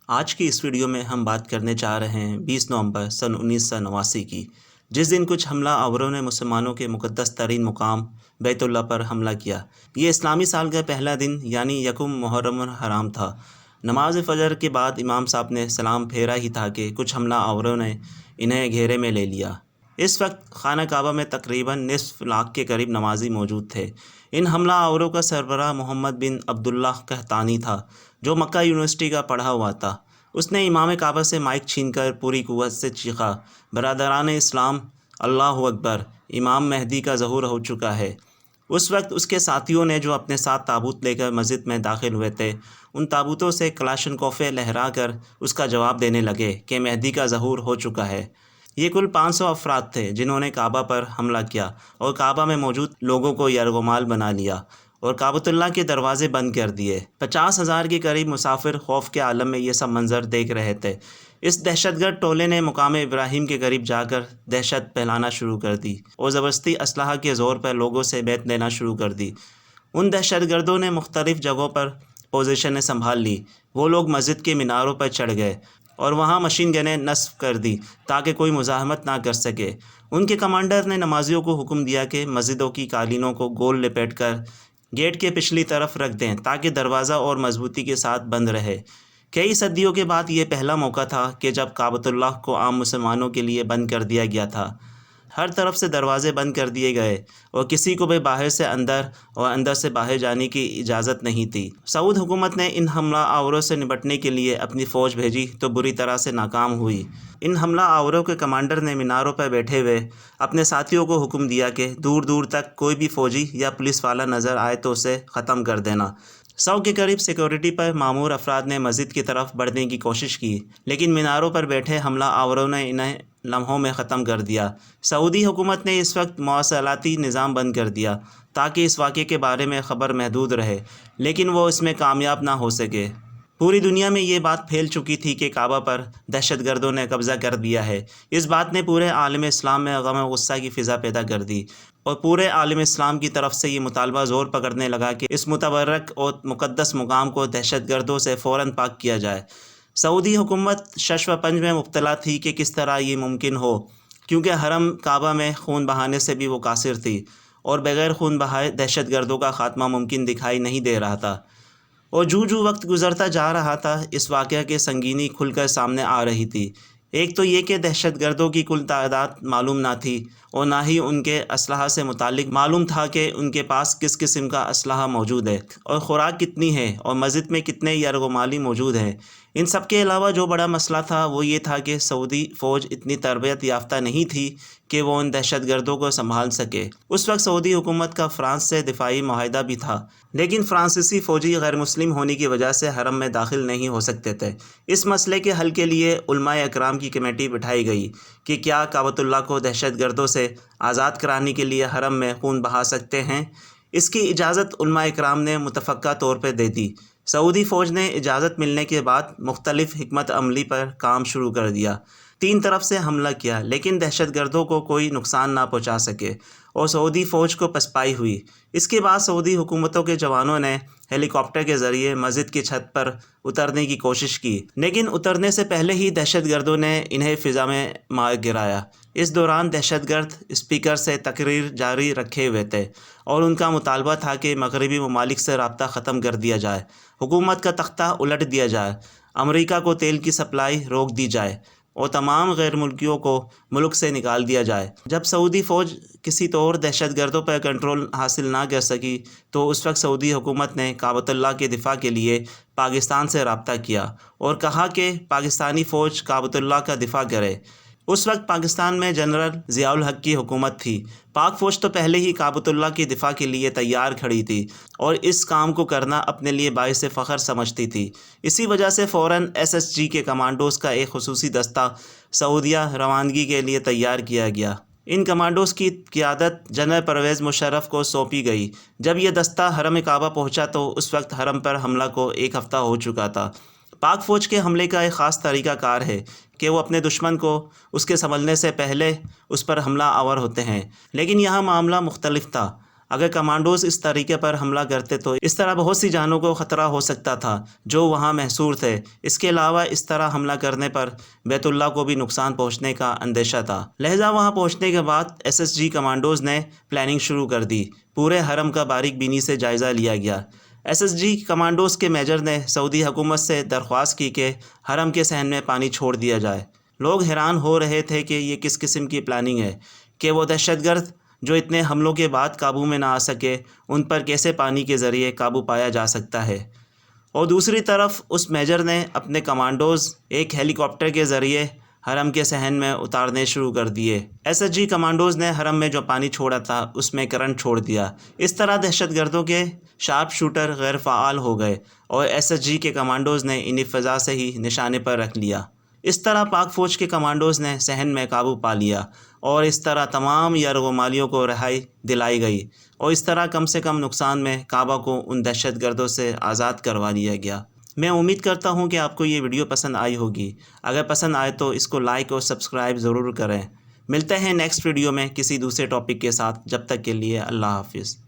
آج کی اس ویڈیو میں ہم بات کرنے جا رہے ہیں 20 نومبر سن 1989 کی، جس دن کچھ حملہ آوروں نے مسلمانوں کے مقدس ترین مقام بیت اللہ پر حملہ کیا۔ یہ اسلامی سال کا پہلا دن یعنی یکم محرم الحرام تھا۔ نماز فجر کے بعد امام صاحب نے سلام پھیرا ہی تھا کہ کچھ حملہ آوروں نے انہیں گھیرے میں لے لیا۔ اس وقت خانہ کعبہ میں تقریباً نصف لاکھ کے قریب نمازی موجود تھے۔ ان حملہ آوروں کا سربراہ محمد بن عبداللہ قحطانی تھا، جو مکہ یونیورسٹی کا پڑھا ہوا تھا۔ اس نے امام کعبہ سے مائک چھین کر پوری قوت سے چیخا، برادران اسلام، اللہ اکبر، امام مہدی کا ظہور ہو چکا ہے۔ اس وقت اس کے ساتھیوں نے جو اپنے ساتھ تابوت لے کر مسجد میں داخل ہوئے تھے، ان تابوتوں سے کلاشنکوفیں لہرا کر اس کا جواب دینے لگے کہ مہدی کا ظہور ہو چکا ہے۔ یہ کل 500 افراد تھے جنہوں نے کعبہ پر حملہ کیا اور کعبہ میں موجود لوگوں کو یرغمال بنا لیا اور کعبۃ اللہ کے دروازے بند کر دیے۔ 50,000 کے قریب مسافر خوف کے عالم میں یہ سب منظر دیکھ رہے تھے۔ اس دہشت گرد ٹولے نے مقام ابراہیم کے قریب جا کر دہشت پھیلانا شروع کر دی اور زبردستی اسلحہ کے زور پر لوگوں سے بیعت لینا شروع کر دی۔ ان دہشت گردوں نے مختلف جگہوں پر پوزیشنیں سنبھال لی۔ وہ لوگ مسجد کے میناروں پر چڑھ گئے اور وہاں مشین گنیں نصب کر دی تاکہ کوئی مزاحمت نہ کر سکے۔ ان کے کمانڈر نے نمازیوں کو حکم دیا کہ مسجدوں کی قالینوں کو گول لپیٹ کر گیٹ کے پچھلی طرف رکھ دیں تاکہ دروازہ اور مضبوطی کے ساتھ بند رہے۔ کئی صدیوں کے بعد یہ پہلا موقع تھا کہ جب کعبۃ اللہ کو عام مسلمانوں کے لیے بند کر دیا گیا تھا۔ ہر طرف سے دروازے بند کر دیے گئے اور کسی کو بھی باہر سے اندر اور اندر سے باہر جانے کی اجازت نہیں تھی۔ سعود حکومت نے ان حملہ آوروں سے نپٹنے کے لیے اپنی فوج بھیجی تو بری طرح سے ناکام ہوئی۔ ان حملہ آوروں کے کمانڈر نے میناروں پر بیٹھے ہوئے اپنے ساتھیوں کو حکم دیا کہ دور دور تک کوئی بھی فوجی یا پولیس والا نظر آئے تو اسے ختم کر دینا۔ 100 کے قریب سیکورٹی پر مامور افراد نے مسجد کی طرف بڑھنے کی کوشش کی، لیکن میناروں پر بیٹھے حملہ آوروں نے انہیں لمحوں میں ختم کر دیا۔ سعودی حکومت نے اس وقت مواصلاتی نظام بند کر دیا تاکہ اس واقعے کے بارے میں خبر محدود رہے، لیکن وہ اس میں کامیاب نہ ہو سکے۔ پوری دنیا میں یہ بات پھیل چکی تھی کہ کعبہ پر دہشت گردوں نے قبضہ کر دیا ہے۔ اس بات نے پورے عالم اسلام میں غم و غصہ کی فضا پیدا کر دی اور پورے عالم اسلام کی طرف سے یہ مطالبہ زور پکڑنے لگا کہ اس متبرک اور مقدس مقام کو دہشت گردوں سے فوراً پاک کیا جائے۔ سعودی حکومت شش و پنج میں مبتلا تھی کہ کس طرح یہ ممکن ہو، کیونکہ حرم کعبہ میں خون بہانے سے بھی وہ قاصر تھی اور بغیر خون بہائے دہشت گردوں کا خاتمہ ممکن دکھائی نہیں دے رہا تھا۔ اور جو وقت گزرتا جا رہا تھا، اس واقعہ کی سنگینی کھل کر سامنے آ رہی تھی۔ ایک تو یہ کہ دہشت گردوں کی کل تعداد معلوم نہ تھی اور نہ ہی ان کے اسلحہ سے متعلق معلوم تھا کہ ان کے پاس کس قسم کا اسلحہ موجود ہے اور خوراک کتنی ہے اور مسجد میں کتنے یرغمالی موجود ہیں۔ ان سب کے علاوہ جو بڑا مسئلہ تھا وہ یہ تھا کہ سعودی فوج اتنی تربیت یافتہ نہیں تھی کہ وہ ان دہشت گردوں کو سنبھال سکے۔ اس وقت سعودی حکومت کا فرانس سے دفاعی معاہدہ بھی تھا، لیکن فرانسیسی فوجی غیر مسلم ہونے کی وجہ سے حرم میں داخل نہیں ہو سکتے تھے۔ اس مسئلے کے حل کے لیے علماء اکرام کی کمیٹی بٹھائی گئی کہ کیا کعبۃ اللہ کو دہشت گردوں سے آزاد کرانے کے لیے حرم میں خون بہا سکتے ہیں۔ اس کی اجازت علماء اکرام نے متفقہ طور پر دے دی۔ سعودی فوج نے اجازت ملنے کے بعد مختلف حکمت عملی پر کام شروع کر دیا۔ 3 طرف سے حملہ کیا، لیکن دہشت گردوں کو کوئی نقصان نہ پہنچا سکے اور سعودی فوج کو پسپائی ہوئی۔ اس کے بعد سعودی حکومتوں کے جوانوں نے ہیلی کاپٹر کے ذریعے مسجد کی چھت پر اترنے کی کوشش کی، لیکن اترنے سے پہلے ہی دہشت گردوں نے انہیں فضا میں مار گرایا۔ اس دوران دہشت گرد اسپیکر سے تقریر جاری رکھے ہوئے تھے اور ان کا مطالبہ تھا کہ مغربی ممالک سے رابطہ ختم کر دیا جائے، حکومت کا تختہ الٹ دیا جائے، امریکہ کو تیل کی سپلائی روک دی جائے اور تمام غیر ملکیوں کو ملک سے نکال دیا جائے۔ جب سعودی فوج کسی طور دہشت گردوں پر کنٹرول حاصل نہ کر سکی تو اس وقت سعودی حکومت نے کعبۃ اللہ کے دفاع کے لیے پاکستان سے رابطہ کیا اور کہا کہ پاکستانی فوج کعبۃ اللہ کا دفاع کرے۔ اس وقت پاکستان میں جنرل ضیاء الحق کی حکومت تھی۔ پاک فوج تو پہلے ہی کعبۃ اللہ کی دفاع کے لیے تیار کھڑی تھی اور اس کام کو کرنا اپنے لیے باعث فخر سمجھتی تھی۔ اسی وجہ سے فوراً SSG کے کمانڈوز کا ایک خصوصی دستہ سعودیہ روانگی کے لیے تیار کیا گیا۔ ان کمانڈوز کی قیادت جنرل پرویز مشرف کو سونپی گئی۔ جب یہ دستہ حرم کعبہ پہنچا تو اس وقت حرم پر حملہ کو 1 ہفتہ ہو چکا تھا۔ پاک فوج کے حملے کا ایک خاص طریقہ کار ہے کہ وہ اپنے دشمن کو اس کے سنبھلنے سے پہلے اس پر حملہ آور ہوتے ہیں، لیکن یہاں معاملہ مختلف تھا۔ اگر کمانڈوز اس طریقے پر حملہ کرتے تو اس طرح بہت سی جانوں کو خطرہ ہو سکتا تھا جو وہاں محصور تھے۔ اس کے علاوہ اس طرح حملہ کرنے پر بیت اللہ کو بھی نقصان پہنچنے کا اندیشہ تھا، لہذا وہاں پہنچنے کے بعد SSG کمانڈوز نے پلاننگ شروع کر دی۔ پورے حرم کا باریک بینی سے جائزہ لیا گیا۔ SSG کمانڈوز کے میجر نے سعودی حکومت سے درخواست کی کہ حرم کے صحن میں پانی چھوڑ دیا جائے۔ لوگ حیران ہو رہے تھے کہ یہ کس قسم کی پلاننگ ہے کہ وہ دہشت گرد جو اتنے حملوں کے بعد قابو میں نہ آ سکے، ان پر کیسے پانی کے ذریعے قابو پایا جا سکتا ہے۔ اور دوسری طرف اس میجر نے اپنے کمانڈوز ایک ہیلی کاپٹر کے ذریعے حرم کے صحن میں اتارنے شروع کر دیے۔ SSG کمانڈوز نے حرم میں جو پانی چھوڑا تھا اس میں کرنٹ چھوڑ دیا۔ اس طرح دہشت گردوں کے شارپ شوٹر غیر فعال ہو گئے اور SSG کے کمانڈوز نے انہیں فضا سے ہی نشانے پر رکھ لیا۔ اس طرح پاک فوج کے کمانڈوز نے صحن میں قابو پا لیا اور اس طرح تمام یرغمالیوں کو رہائی دلائی گئی اور اس طرح کم سے کم نقصان میں کعبہ کو ان دہشت گردوں سے آزاد کروا لیا گیا۔ میں امید کرتا ہوں کہ آپ کو یہ ویڈیو پسند آئی ہوگی۔ اگر پسند آئے تو اس کو لائک اور سبسکرائب ضرور کریں۔ ملتے ہیں نیکسٹ ویڈیو میں کسی دوسرے ٹاپک کے ساتھ، جب تک کے لیے اللہ حافظ۔